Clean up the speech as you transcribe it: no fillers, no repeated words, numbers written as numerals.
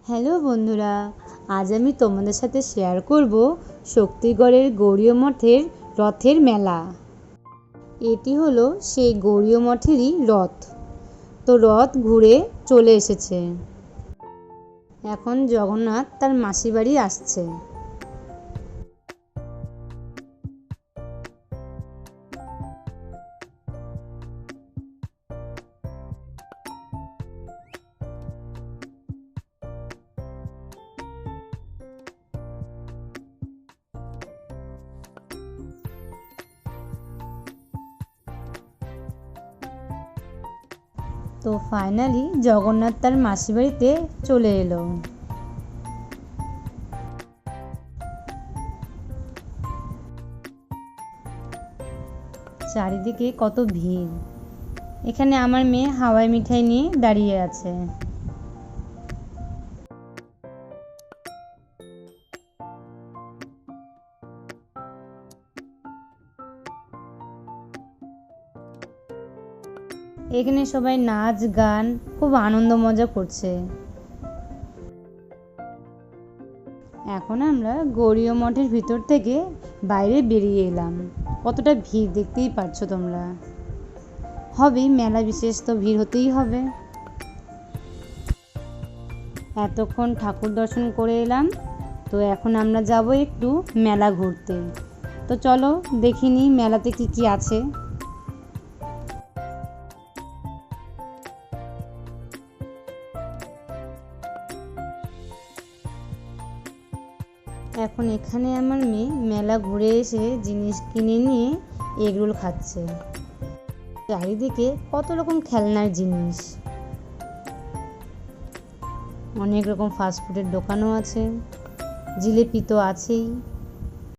Hello বন্ধুরা, আজ আমি তোমাদের সাথে শেয়ার করব শক্তিগড়ের গৌড়ীয় মঠের রথের মেলা। এটি হলো সেই গৌড়ীয় মঠেরই রথ। তো রথ ঘুরে চলে এসেছে। এখন জগন্নাথ তার মাসি বাড়ি আসছে। তো ফাইনালি জগন্নাথ তার মাসি বাড়িতে চলে এলো। চারিদিকে কত ভিড়। এখানে আমার মেয়ে হাওয়াই মিঠাই নিয়ে দাঁড়িয়ে আছে। এখানে সবাই নাচ গান খুব আনন্দ মজা করছে। এখন আমরা গৌড়ীয় মঠের ভিতর থেকে বাইরে বেরিয়ে এলাম। কতটা ভিড় দেখতেই পারছো তোমরা। হবেই, মেলা বিশেষ তো ভিড় হতেই হবে। এতক্ষণ ঠাকুর দর্শন করে এলাম, তো এখন আমরা যাব একটু মেলা ঘুরতে। তো চলো দেখিনি মেলাতে কি কি আছে। এখন এখানে আমার মেয়ে মেলা ঘুরে এসে জিনিস কিনে নিয়ে এগরোল খাচ্ছে। চারিদিকে কত রকম খেলনার জিনিস, অনেক রকম ফাস্টফুডের দোকানও আছে, জিলিপি তো আছেই।